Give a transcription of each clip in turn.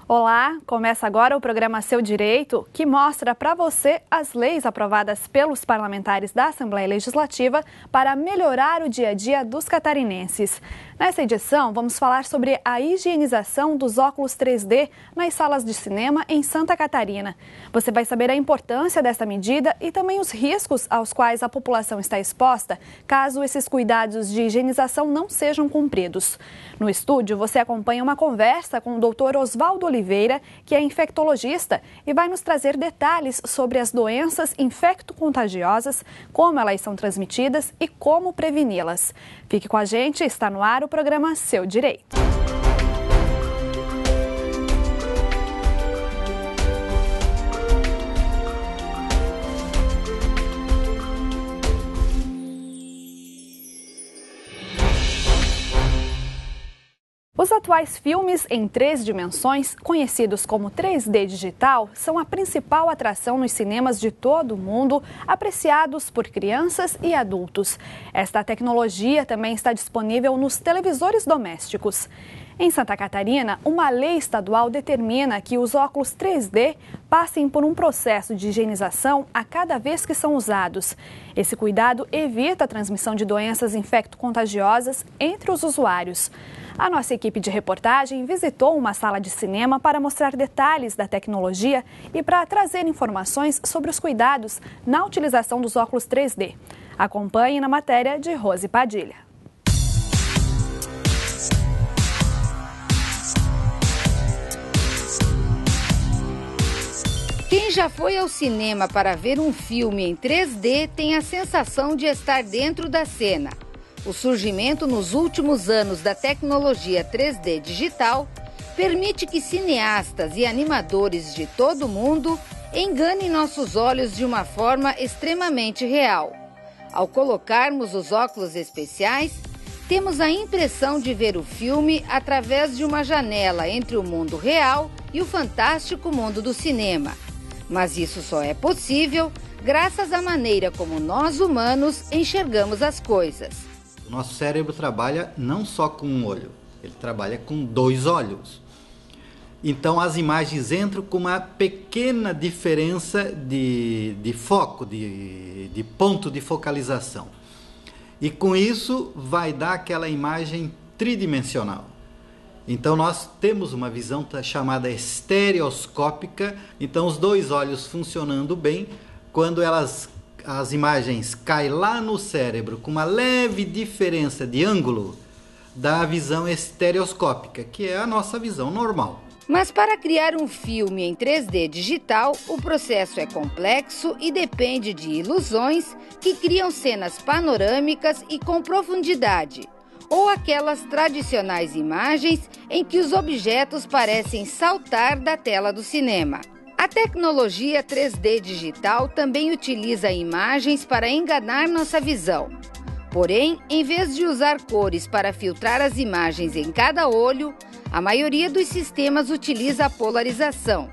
Olá, começa agora o programa Seu Direito, que mostra para você as leis aprovadas pelos parlamentares da Assembleia Legislativa para melhorar o dia a dia dos catarinenses. Nessa edição, vamos falar sobre a higienização dos óculos 3D nas salas de cinema em Santa Catarina. Você vai saber a importância dessa medida e também os riscos aos quais a população está exposta caso esses cuidados de higienização não sejam cumpridos. No estúdio, você acompanha uma conversa com o Dr. Osvaldo Oliveira, que é infectologista e vai nos trazer detalhes sobre as doenças infecto-contagiosas, como elas são transmitidas e como preveni-las. Fique com a gente, está no ar o programa Seu Direito. Os atuais filmes em 3 dimensões, conhecidos como 3D digital, são a principal atração nos cinemas de todo o mundo, apreciados por crianças e adultos. Esta tecnologia também está disponível nos televisores domésticos. Em Santa Catarina, uma lei estadual determina que os óculos 3D passem por um processo de higienização a cada vez que são usados. Esse cuidado evita a transmissão de doenças infecto-contagiosas entre os usuários. A nossa equipe de reportagem visitou uma sala de cinema para mostrar detalhes da tecnologia e para trazer informações sobre os cuidados na utilização dos óculos 3D. Acompanhe na matéria de Rose Padilha. Quem já foi ao cinema para ver um filme em 3D tem a sensação de estar dentro da cena. O surgimento nos últimos anos da tecnologia 3D digital permite que cineastas e animadores de todo o mundo enganem nossos olhos de uma forma extremamente real. Ao colocarmos os óculos especiais, temos a impressão de ver o filme através de uma janela entre o mundo real e o fantástico mundo do cinema. Mas isso só é possível graças à maneira como nós humanos enxergamos as coisas. O nosso cérebro trabalha não só com um olho, ele trabalha com 2 olhos. Então as imagens entram com uma pequena diferença de foco, de ponto de focalização. E com isso vai dar aquela imagem tridimensional. Então nós temos uma visão chamada estereoscópica, então os 2 olhos funcionando bem, quando as imagens caem lá no cérebro com uma leve diferença de ângulo, dá a visão estereoscópica, que é a nossa visão normal. Mas para criar um filme em 3D digital, o processo é complexo e depende de ilusões que criam cenas panorâmicas e com profundidade, ou aquelas tradicionais imagens em que os objetos parecem saltar da tela do cinema. A tecnologia 3D digital também utiliza imagens para enganar nossa visão. Porém, em vez de usar cores para filtrar as imagens em cada olho, a maioria dos sistemas utiliza a polarização.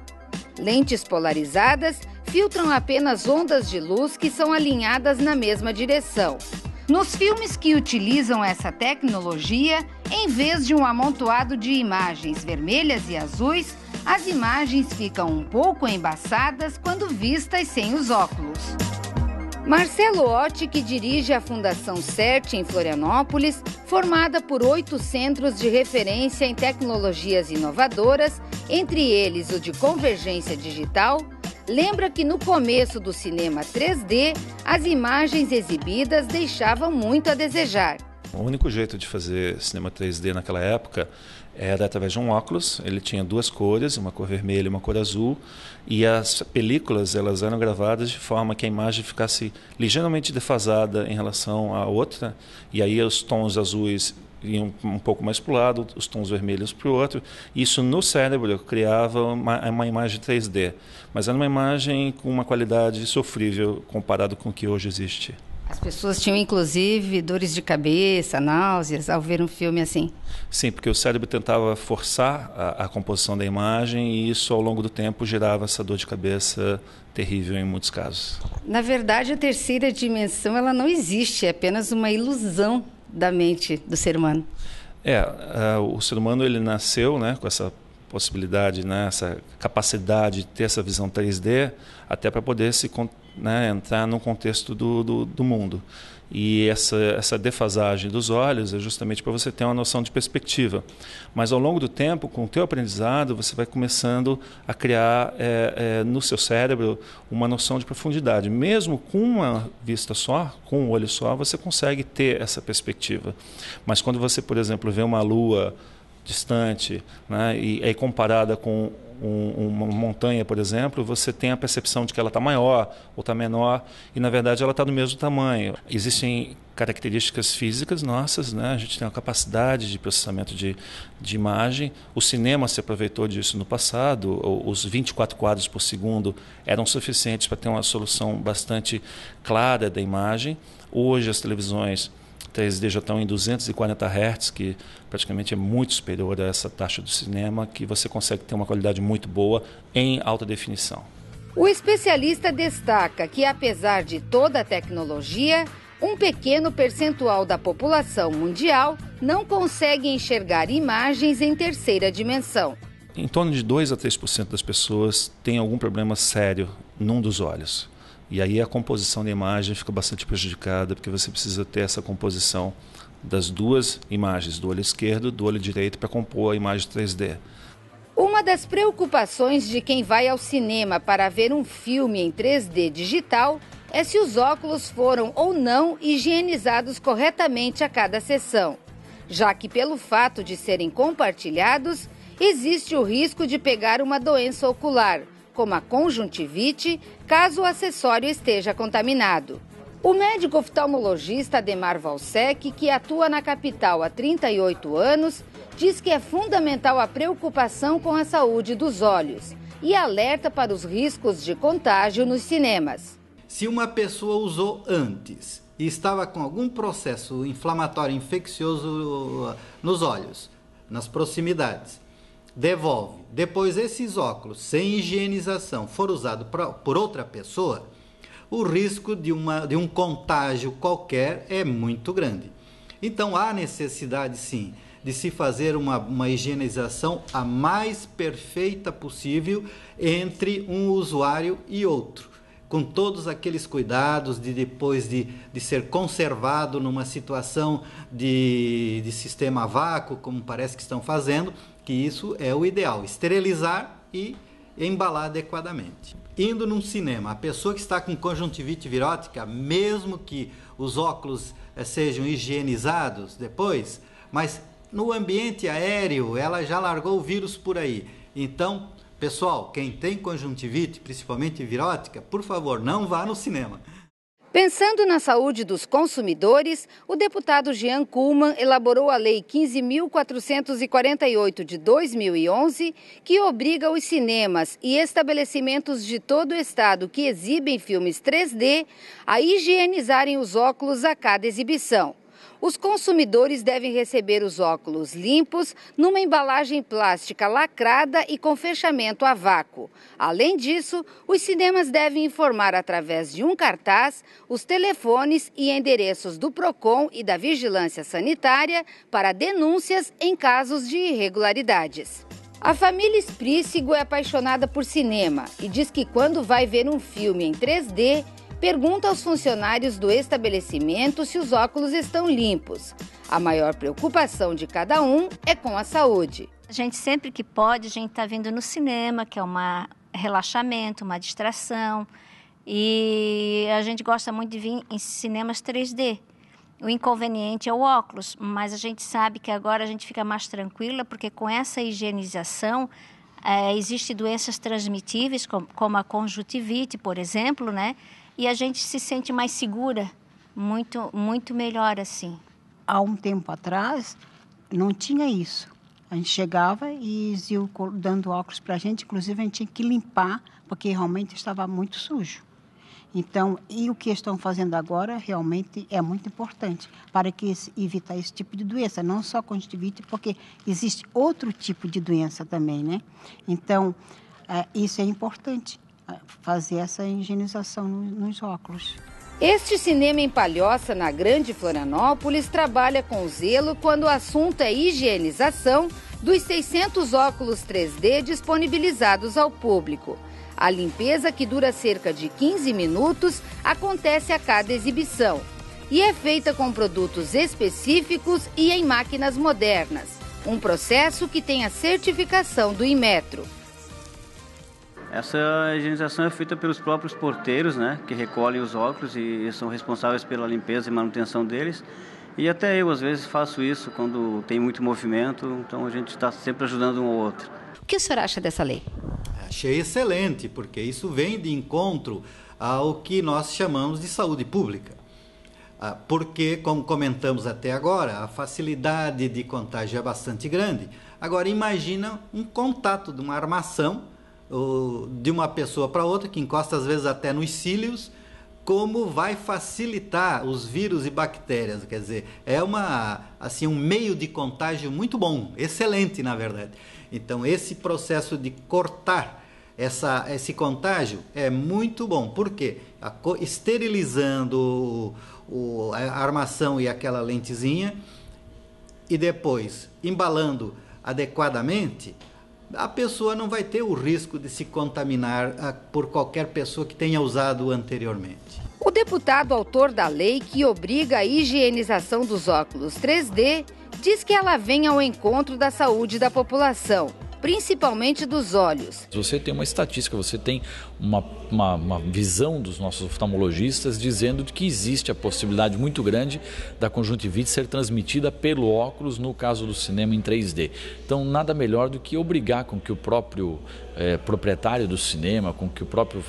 Lentes polarizadas filtram apenas ondas de luz que são alinhadas na mesma direção. Nos filmes que utilizam essa tecnologia, em vez de um amontoado de imagens vermelhas e azuis, as imagens ficam um pouco embaçadas quando vistas sem os óculos. Marcelo Otti, que dirige a Fundação CERT em Florianópolis, formada por 8 centros de referência em tecnologias inovadoras, entre eles o de convergência digital, lembra que no começo do cinema 3D, as imagens exibidas deixavam muito a desejar. O único jeito de fazer cinema 3D naquela época era através de um óculos. Ele tinha 2 cores, uma cor vermelha e uma cor azul, e as películas elas eram gravadas de forma que a imagem ficasse ligeiramente defasada em relação à outra, e aí os tons azuis iam um pouco mais para o lado, os tons vermelhos para o outro. Isso no cérebro criava uma imagem 3D, mas era uma imagem com uma qualidade sofrível comparado com o que hoje existe. As pessoas tinham, inclusive, dores de cabeça, náuseas, ao ver um filme assim? Sim, porque o cérebro tentava forçar a composição da imagem e isso, ao longo do tempo, gerava essa dor de cabeça terrível em muitos casos. Na verdade, a terceira dimensão ela não existe, é apenas uma ilusão da mente do ser humano. O ser humano ele nasceu, né, com essa possibilidade, né, essa capacidade de ter essa visão 3D, até para poder entrar no contexto do mundo. E essa defasagem dos olhos é justamente para você ter uma noção de perspectiva. Mas ao longo do tempo, com o teu aprendizado, você vai começando a criar no seu cérebro uma noção de profundidade. Mesmo com uma vista só, com um olho só, você consegue ter essa perspectiva. Mas quando você, por exemplo, vê uma lua distante, né, e é comparada com uma montanha, por exemplo, você tem a percepção de que ela está maior ou está menor, e na verdade ela está do mesmo tamanho. Existem características físicas nossas, né? A gente tem uma capacidade de processamento de imagem. O cinema se aproveitou disso no passado, os 24 quadros por segundo eram suficientes para ter uma solução bastante clara da imagem. Hoje as televisões 3D já estão em 240 Hz, que praticamente é muito superior a essa taxa do cinema, que você consegue ter uma qualidade muito boa em alta definição. O especialista destaca que, apesar de toda a tecnologia, um pequeno percentual da população mundial não consegue enxergar imagens em terceira dimensão. Em torno de 2 a 3% das pessoas têm algum problema sério num dos olhos. E aí a composição da imagem fica bastante prejudicada, porque você precisa ter essa composição das duas imagens, do olho esquerdo e do olho direito, para compor a imagem 3D. Uma das preocupações de quem vai ao cinema para ver um filme em 3D digital é se os óculos foram ou não higienizados corretamente a cada sessão, já que pelo fato de serem compartilhados, existe o risco de pegar uma doença ocular, como a conjuntivite, caso o acessório esteja contaminado. O médico oftalmologista Ademar Valsec, que atua na capital há 38 anos, diz que é fundamental a preocupação com a saúde dos olhos e alerta para os riscos de contágio nos cinemas. Se uma pessoa usou antes e estava com algum processo inflamatório infeccioso nos olhos, nas proximidades, devolve. Depois esses óculos, sem higienização, for usado por outra pessoa, o risco de um contágio qualquer é muito grande. Então há necessidade, sim, de se fazer uma higienização a mais perfeita possível entre um usuário e outro, com todos aqueles cuidados de depois de ser conservado numa situação de sistema a vácuo, como parece que estão fazendo, que isso é o ideal, esterilizar e embalar adequadamente. Indo num cinema, a pessoa que está com conjuntivite virótica, mesmo que os óculos sejam higienizados depois, mas no ambiente aéreo ela já largou o vírus por aí. Então, pessoal, quem tem conjuntivite, principalmente virótica, por favor, não vá no cinema. Pensando na saúde dos consumidores, o deputado Jean Kuhlmann elaborou a Lei 15.448 de 2011, que obriga os cinemas e estabelecimentos de todo o estado que exibem filmes 3D a higienizarem os óculos a cada exibição. Os consumidores devem receber os óculos limpos numa embalagem plástica lacrada e com fechamento a vácuo. Além disso, os cinemas devem informar através de um cartaz os telefones e endereços do PROCON e da Vigilância Sanitária para denúncias em casos de irregularidades. A família Esprícigo é apaixonada por cinema e diz que quando vai ver um filme em 3D, pergunta aos funcionários do estabelecimento se os óculos estão limpos. A maior preocupação de cada um é com a saúde. A gente sempre que pode, a gente está vindo no cinema, que é um relaxamento, uma distração. E a gente gosta muito de vir em cinemas 3D. O inconveniente é o óculos, mas a gente sabe que agora a gente fica mais tranquila, porque com essa higienização, existem doenças transmitíveis, como a conjuntivite, por exemplo, né? E a gente se sente mais segura, muito melhor assim. Há um tempo atrás, não tinha isso. A gente chegava e eles iam dando óculos para a gente, inclusive a gente tinha que limpar, porque realmente estava muito sujo. Então, e o que estão fazendo agora realmente é muito importante para que evitar esse tipo de doença, não só conjuntivite, porque existe outro tipo de doença também, né? Então, isso é importante. Fazer essa higienização nos óculos. Este cinema em Palhoça, na Grande Florianópolis, trabalha com zelo quando o assunto é higienização dos 600 óculos 3D disponibilizados ao público. A limpeza, que dura cerca de 15 minutos, acontece a cada exibição e é feita com produtos específicos e em máquinas modernas. Um processo que tem a certificação do Inmetro. Essa higienização é feita pelos próprios porteiros, né, que recolhem os óculos e são responsáveis pela limpeza e manutenção deles. E até eu, às vezes, faço isso quando tem muito movimento, então a gente está sempre ajudando um ao outro. O que o senhor acha dessa lei? Achei excelente, porque isso vem de encontro ao que nós chamamos de saúde pública. Porque, como comentamos até agora, a facilidade de contágio é bastante grande. Agora, imagina um contato de uma armação de uma pessoa para outra, que encosta às vezes até nos cílios, como vai facilitar os vírus e bactérias. Quer dizer, é um meio de contágio muito bom, excelente na verdade. Então esse processo de cortar esse contágio é muito bom, porque esterilizando a armação e aquela lentezinha e depois embalando adequadamente, a pessoa não vai ter o risco de se contaminar por qualquer pessoa que tenha usado anteriormente. O deputado autor da lei que obriga a higienização dos óculos 3D diz que ela vem ao encontro da saúde da população, principalmente dos olhos. Você tem uma estatística, você tem uma visão dos nossos oftalmologistas dizendo que existe a possibilidade muito grande da conjuntivite ser transmitida pelo óculos, no caso do cinema em 3D. Então, nada melhor do que obrigar com que o próprio proprietário do cinema, com que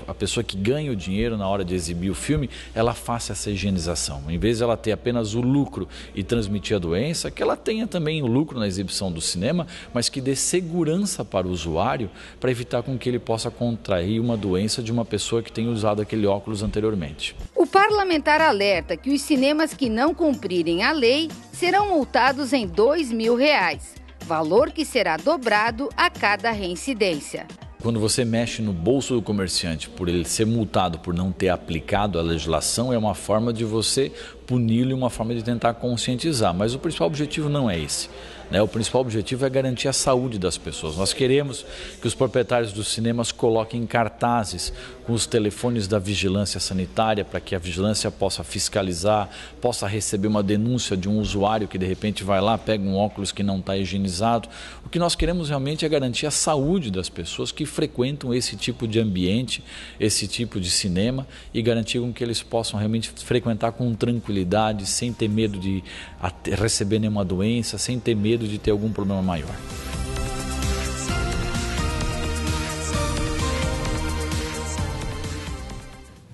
a pessoa que ganha o dinheiro na hora de exibir o filme, ela faça essa higienização. Em vez de ela ter apenas o lucro e transmitir a doença, que ela tenha também o lucro na exibição do cinema, mas que dê segurança para o usuário, para evitar com que ele possa contrair uma doença de uma pessoa que tenha usado aquele óculos anteriormente. O parlamentar alerta que os cinemas que não cumprirem a lei serão multados em R$2.000, valor que será dobrado a cada reincidência. Quando você mexe no bolso do comerciante por ele ser multado por não ter aplicado a legislação, é uma forma de você puni-lo e uma forma de tentar conscientizar. Mas o principal objetivo não é esse. O principal objetivo é garantir a saúde das pessoas. Nós queremos que os proprietários dos cinemas coloquem cartazes com os telefones da vigilância sanitária para que a vigilância possa fiscalizar, possa receber uma denúncia de um usuário que de repente vai lá, pega um óculos que não está higienizado. O que nós queremos realmente é garantir a saúde das pessoas que frequentam esse tipo de ambiente, esse tipo de cinema, e garantir com que eles possam realmente frequentar com tranquilidade, sem ter medo de receber nenhuma doença, sem ter medo de ter algum problema maior.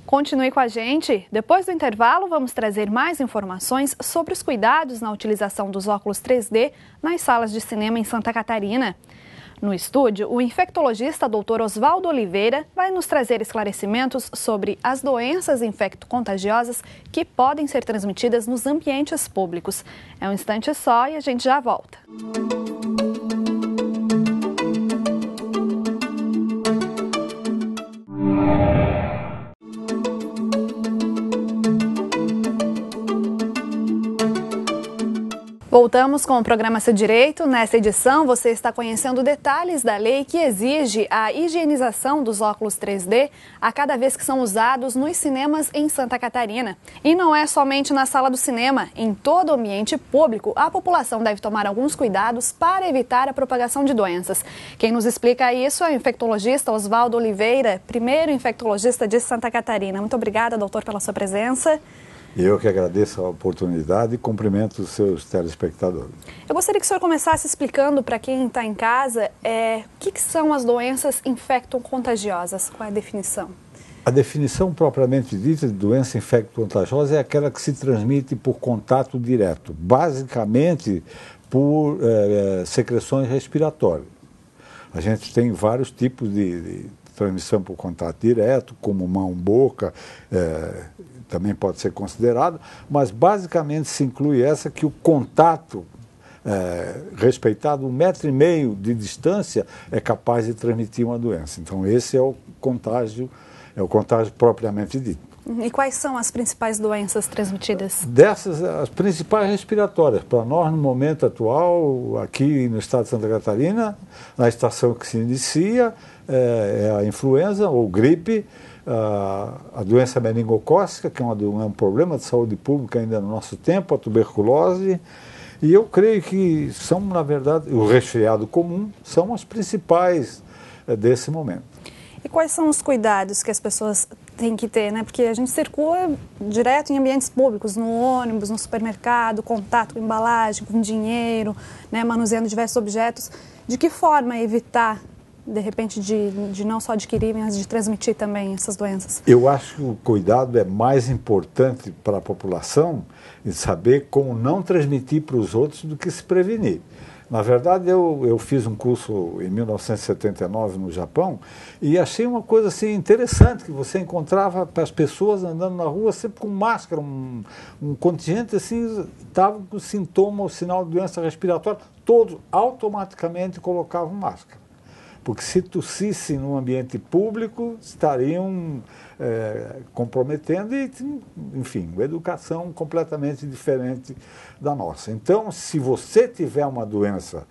Continue com a gente. Depois do intervalo, vamos trazer mais informações sobre os cuidados na utilização dos óculos 3D nas salas de cinema em Santa Catarina. No estúdio, o infectologista Dr. Osvaldo Oliveira vai nos trazer esclarecimentos sobre as doenças infecto-contagiosas que podem ser transmitidas nos ambientes públicos. É um instante só e a gente já volta. Voltamos com o programa Seu Direito. Nessa edição, você está conhecendo detalhes da lei que exige a higienização dos óculos 3D a cada vez que são usados nos cinemas em Santa Catarina. E não é somente na sala do cinema. Em todo o ambiente público, a população deve tomar alguns cuidados para evitar a propagação de doenças. Quem nos explica isso é o infectologista Osvaldo Oliveira, primeiro infectologista de Santa Catarina. Muito obrigada, doutor, pela sua presença. Eu que agradeço a oportunidade e cumprimento os seus telespectadores. Eu gostaria que o senhor começasse explicando para quem está em casa o que são as doenças infecto-contagiosas. Qual é a definição? A definição propriamente dita de doença infecto-contagiosa é aquela que se transmite por contato direto, basicamente por secreções respiratórias. A gente tem vários tipos de transmissão por contato direto, como mão, boca, também pode ser considerado, mas basicamente se inclui essa que o contato respeitado 1,5 metro de distância é capaz de transmitir uma doença. Então esse é o contágio propriamente dito. E quais são as principais doenças transmitidas? Dessas, as principais respiratórias. Para nós, no momento atual, aqui no estado de Santa Catarina, na estação que se inicia, é a influenza ou gripe, a doença meningocócica, que é um problema de saúde pública ainda no nosso tempo, a tuberculose. E eu creio que são, na verdade, o resfriado comum, são as principais desse momento. E quais são os cuidados que as pessoas têm que ter, né? Porque a gente circula direto em ambientes públicos, no ônibus, no supermercado, contato com embalagem, com dinheiro, né? Manuseando diversos objetos. De que forma evitar, de repente, de não só adquirir, mas de transmitir também essas doenças? Eu acho que o cuidado é mais importante para a população de saber como não transmitir para os outros do que se prevenir. Na verdade, eu fiz um curso em 1979 no Japão e achei uma coisa assim interessante, que você encontrava as pessoas andando na rua sempre com máscara, um contingente assim, estava com sintoma ou sinal de doença respiratória, todos automaticamente colocavam máscara. Porque se tossissem no ambiente público, estariam comprometendo e, enfim, uma educação completamente diferente da nossa. Então, se você tiver uma doença,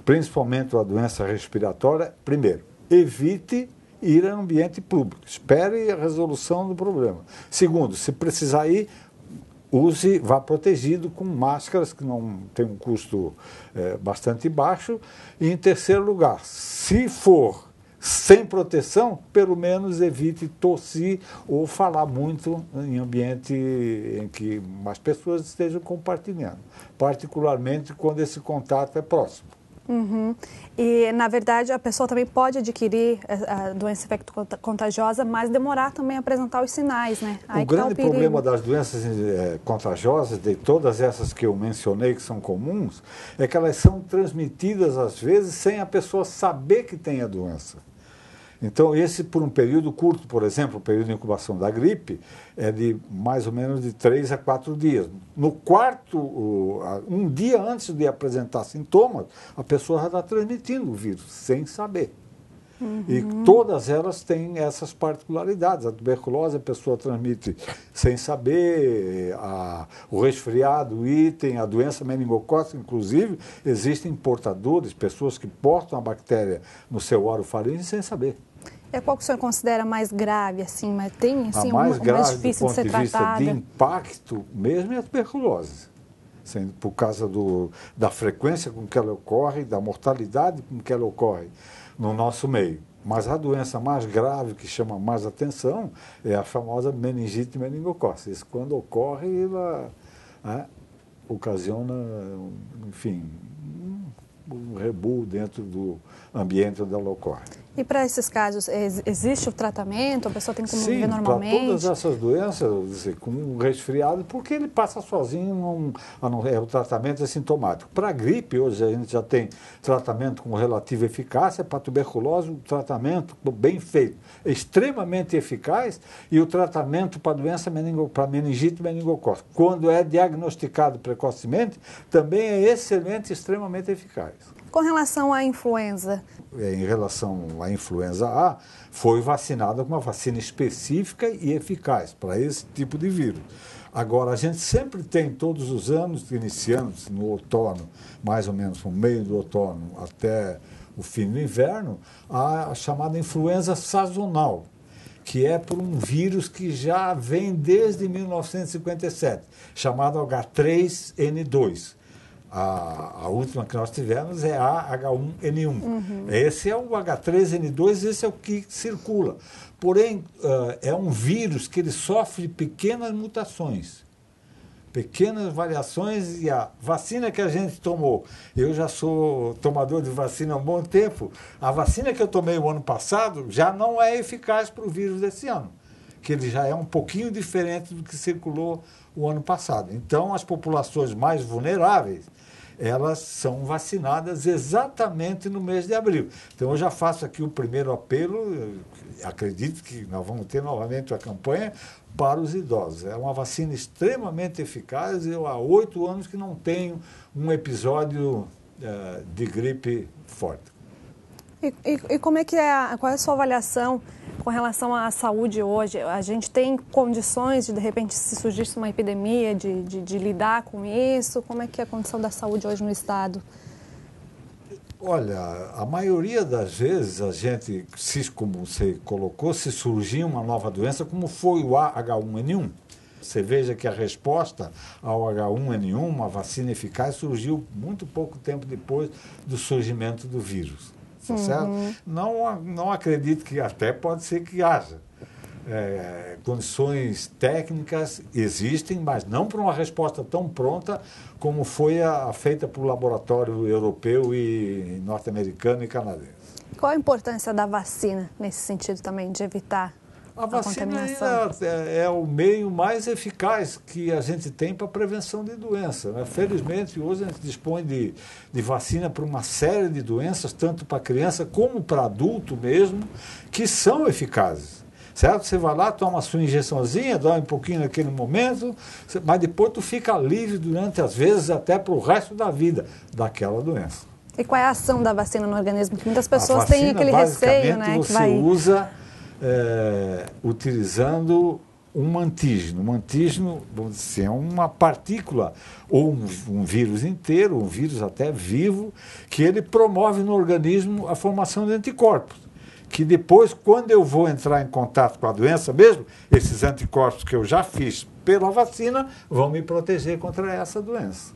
principalmente uma doença respiratória, primeiro, evite ir ao ambiente público, espere a resolução do problema. Segundo, se precisar ir, vá protegido com máscaras que não tem um custo bastante baixo. E em terceiro lugar, se for sem proteção, pelo menos evite tossir ou falar muito em ambiente em que mais pessoas estejam compartilhando, particularmente quando esse contato é próximo. Uhum. E, na verdade, a pessoa também pode adquirir a doença infecto-contagiosa, mas demorar também a apresentar os sinais, né? O grande problema das doenças contagiosas, de todas essas que eu mencionei que são comuns, é que elas são transmitidas, às vezes, sem a pessoa saber que tem a doença. Então, esse, por um período curto, por exemplo, o período de incubação da gripe, é de mais ou menos de 3 a 4 dias. No quarto, um dia antes de apresentar sintomas, a pessoa já está transmitindo o vírus, sem saber. Uhum. E todas elas têm essas particularidades. A tuberculose a pessoa transmite sem saber, o resfriado, o item, a doença meningocócica, inclusive, existem portadores, pessoas que portam a bactéria no seu orofaringe sem saber. Qual que o senhor considera mais grave, assim, mas tem assim, a mais grave, mais difícil de ser tratada? Do ponto de vista de impacto mesmo é a tuberculose, por causa da frequência com que ela ocorre, da mortalidade com que ela ocorre no nosso meio. Mas a doença mais grave, que chama mais atenção, é a famosa meningite meningocócica. Isso, quando ocorre, ela ocasiona, enfim, um rebu dentro do ambiente onde ela ocorre. E para esses casos, existe o tratamento? A pessoa tem como viver normalmente? Sim, para todas essas doenças, com um resfriado, porque ele passa sozinho, o tratamento é sintomático. Para a gripe, hoje a gente já tem tratamento com relativa eficácia. Para a tuberculose, um tratamento bem feito, extremamente eficaz. E o tratamento para a doença para meningite meningocócica, quando é diagnosticado precocemente, também é excelente, extremamente eficaz. Com relação à influenza? Em relação à influenza A, foi vacinada com uma vacina específica e eficaz para esse tipo de vírus. Agora, a gente sempre tem, todos os anos, iniciando no outono, mais ou menos no meio do outono até o fim do inverno, a chamada influenza sazonal, que é por um vírus que já vem desde 1957, chamado H3N2. A última que nós tivemos é a H1N1. Uhum. Esse é o H3N2, esse é o que circula. Porém, é um vírus que ele sofre pequenas mutações, pequenas variações, e a vacina que a gente tomou, eu já sou tomador de vacina há um bom tempo, a vacina que eu tomei o ano passado já não é eficaz para o vírus desse ano, que ele já é um pouquinho diferente do que circulou o ano passado. Então, as populações mais vulneráveis, elas são vacinadas exatamente no mês de abril. Então, eu já faço aqui o primeiro apelo, acredito que nós vamos ter novamente a campanha para os idosos. É uma vacina extremamente eficaz, eu há 8 anos que não tenho um episódio de gripe forte. E como é que qual é a sua avaliação com relação à saúde hoje, a gente tem condições de repente, se surgisse uma epidemia, de lidar com isso? Como é que é a condição da saúde hoje no estado? Olha, a maioria das vezes a gente, como você colocou, se surgir uma nova doença, como foi o H1N1. Você veja que a resposta ao H1N1, uma vacina eficaz, surgiu muito pouco tempo depois do surgimento do vírus. Tá certo? Não acredito que até pode ser que haja. Condições técnicas existem, mas não para uma resposta tão pronta como foi a feita por laboratório europeu e norte-americano e canadense. Qual a importância da vacina nesse sentido também, de evitar a vacina contaminação? É o meio mais eficaz que a gente tem para a prevenção de doença, né? Felizmente, hoje a gente dispõe de vacina para uma série de doenças, tanto para criança como para adulto mesmo, que são eficazes. Certo? Você vai lá, toma a sua injeçãozinha, dá um pouquinho naquele momento, mas depois tu fica livre durante, às vezes, até para o resto da vida daquela doença. E qual é a ação da vacina no organismo? Porque muitas pessoas têm aquele receio, né? Você usa utilizando um antígeno. Um antígeno, vamos dizer, é uma partícula, ou um vírus inteiro, um vírus até vivo, que ele promove no organismo a formação de anticorpos. Que depois, quando eu vou entrar em contato com a doença mesmo, esses anticorpos que eu já fiz pela vacina vão me proteger contra essa doença.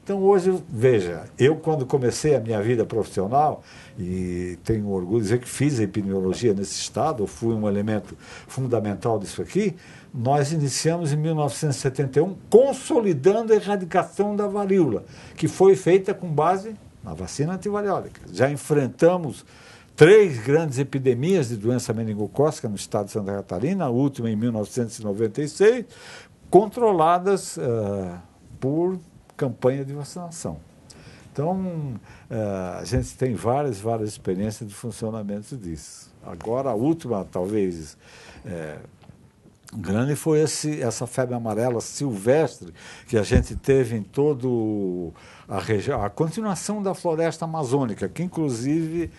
Então, hoje, veja, eu quando comecei a minha vida profissional, e tenho orgulho de dizer que fiz a epidemiologia nesse estado, eu fui um elemento fundamental disso aqui, nós iniciamos em 1971 consolidando a erradicação da varíola, que foi feita com base na vacina antivariólica. Já enfrentamos 3 grandes epidemias de doença meningocócica no estado de Santa Catarina, a última em 1996, controladas por campanha de vacinação. Então, a gente tem várias experiências de funcionamento disso. Agora, a última, talvez, grande foi essa febre amarela silvestre que a gente teve em todo a região, a continuação da floresta amazônica, que inclusive,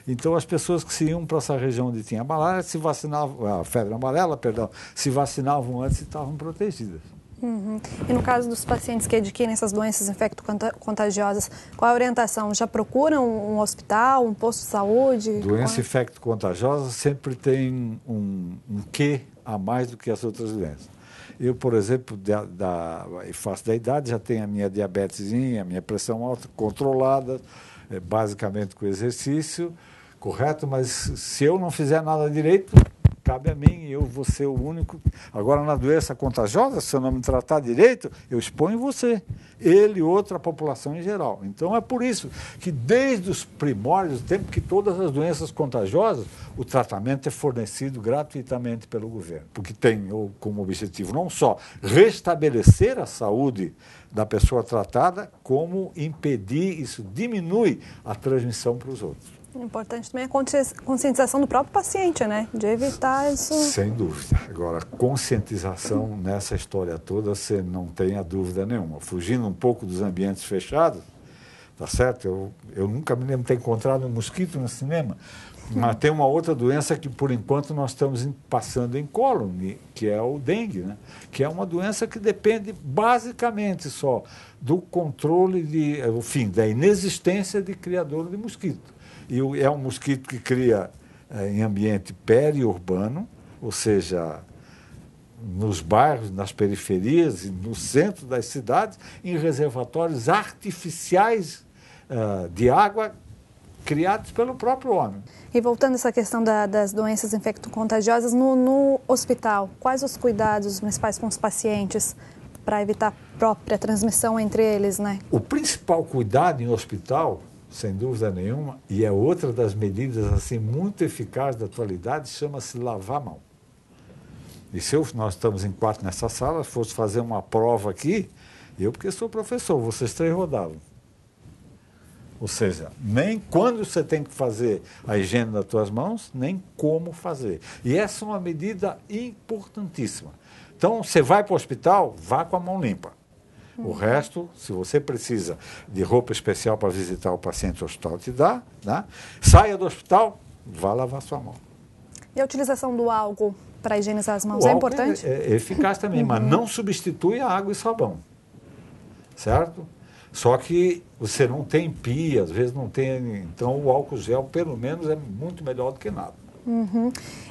então as pessoas que se iam para essa região onde tinha malária, se vacinavam, a febre amarela, perdão, se vacinavam antes e estavam protegidas. E no caso dos pacientes que adquirem essas doenças infecto-contagiosas, qual a orientação? Já procuram um hospital, um posto de saúde? Doença infecto-contagiosa sempre tem um quê a mais do que as outras doenças. Eu, por exemplo, em face da idade, já tenho a minha diabetesinha, a minha pressão alta controlada, basicamente com exercício, correto? Mas se eu não fizer nada direito, cabe a mim, eu vou ser o único. Agora, na doença contagiosa, se eu não me tratar direito, eu exponho você, ele e outra população em geral. Então, é por isso que, desde os primórdios, do tempo que todas as doenças contagiosas, o tratamento é fornecido gratuitamente pelo governo, porque tem como objetivo não só restabelecer a saúde da pessoa tratada, como impedir, isso diminui a transmissão para os outros. Importante também a conscientização do próprio paciente, né? De evitar isso. Sem dúvida. Agora, conscientização nessa história toda, você não tenha dúvida nenhuma. Fugindo um pouco dos ambientes fechados, tá certo? Eu nunca me lembro de ter encontrado um mosquito no cinema, mas tem uma outra doença que, por enquanto, nós estamos passando incólume, que é o dengue, né? Que é uma doença que depende basicamente só do controle, da inexistência de criador de mosquito. E é um mosquito que cria em ambiente periurbano, ou seja, nos bairros, nas periferias e no centro das cidades, em reservatórios artificiais de água criados pelo próprio homem. E voltando a essa questão das doenças infecto-contagiosas, no hospital, quais os cuidados municipais com os pacientes para evitar a própria transmissão entre eles, né? O principal cuidado em hospital, sem dúvida nenhuma, e é outra das medidas assim muito eficazes da atualidade, chama-se lavar a mão. E se nós estamos em 4 nessa sala, fosse fazer uma prova aqui, eu, porque sou professor, vocês 3 rodavam. Ou seja, nem quando você tem que fazer a higiene das tuas mãos, nem como fazer. E essa é uma medida importantíssima. Então, você vai para o hospital, vá com a mão limpa. O resto, se você precisa de roupa especial para visitar o paciente, o hospital te dá, né? Saia do hospital, vá lavar sua mão. E a utilização do álcool para higienizar as mãos é importante? É eficaz também, mas não substitui a água e sabão, certo? Só que você não tem pia, às vezes não tem, então o álcool gel pelo menos é muito melhor do que nada.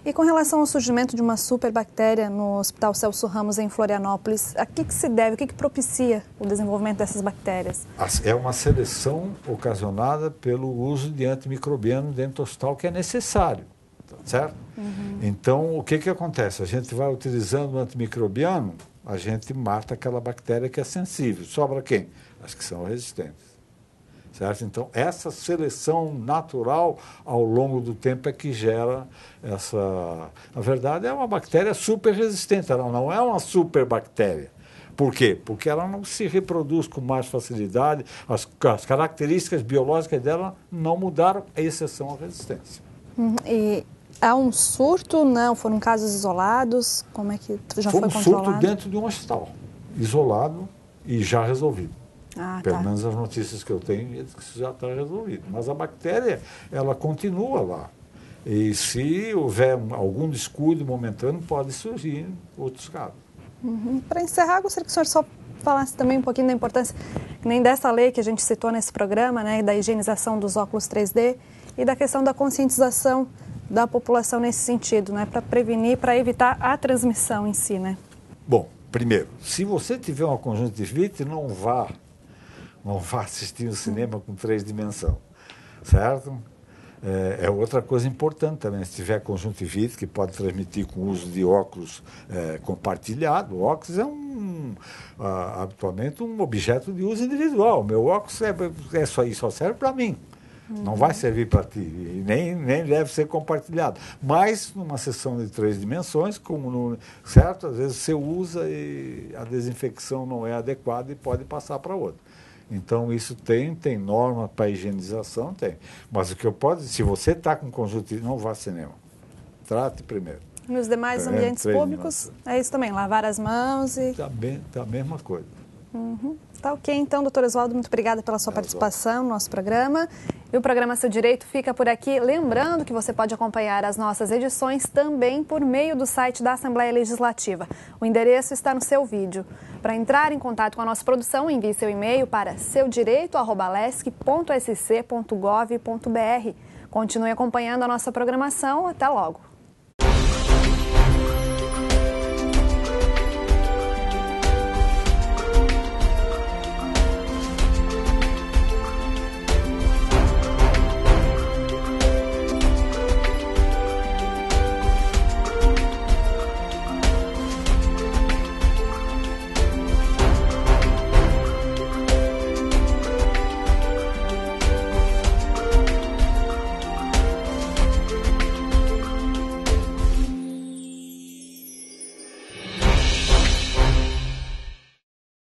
E com relação ao surgimento de uma superbactéria no Hospital Celso Ramos em Florianópolis, a que se deve, o que propicia o desenvolvimento dessas bactérias? É uma seleção ocasionada pelo uso de antimicrobiano dentro do hospital que é necessário, certo? Então, o que acontece? A gente vai utilizando o antimicrobiano, a gente mata aquela bactéria que é sensível. Sobra quem? As que são resistentes. Certo? Então, essa seleção natural ao longo do tempo é que gera essa... Na verdade, é uma bactéria super resistente, ela não é uma superbactéria. Por quê? Porque ela não se reproduz com mais facilidade, as características biológicas dela não mudaram, à exceção à resistência. E há um surto? Não? Foram casos isolados? Como é que já foi controlado? Foi um surto dentro de um hospital, isolado e já resolvido. Pelo menos as notícias que eu tenho, isso já está resolvido. Mas a bactéria, ela continua lá. E se houver algum descuido momentâneo, pode surgir outros casos. Para encerrar, gostaria que o senhor só falasse também um pouquinho da importância, nem dessa lei que a gente citou nesse programa, né, da higienização dos óculos 3D e da questão da conscientização da população nesse sentido, né, para prevenir, para evitar a transmissão em si, né? Bom, primeiro, se você tiver uma conjuntivite, não vá assistir um cinema com 3 dimensões, certo? É outra coisa importante também, se tiver conjuntivite, que pode transmitir com o uso de óculos compartilhado. O óculos é habitualmente um objeto de uso individual. Meu óculos só serve para mim. Não vai servir para ti, e nem deve ser compartilhado. Mas, numa sessão de 3 dimensões, certo? Às vezes você usa e a desinfecção não é adequada e pode passar para outro. Então, isso tem norma para higienização, tem. Mas o que eu posso dizer, se você está com conjuntivite, não vá ao cinema. Trate primeiro. Nos demais ambientes públicos, é isso também, lavar as mãos e... Tá a mesma coisa. Tá ok, então, doutor Oswaldo, muito obrigada pela sua participação no nosso programa. E o programa Seu Direito fica por aqui. Lembrando que você pode acompanhar as nossas edições também por meio do site da Assembleia Legislativa. O endereço está no seu vídeo. Para entrar em contato com a nossa produção, envie seu e-mail para seudireito@lesc.sc.gov.br. Continue acompanhando a nossa programação. Até logo.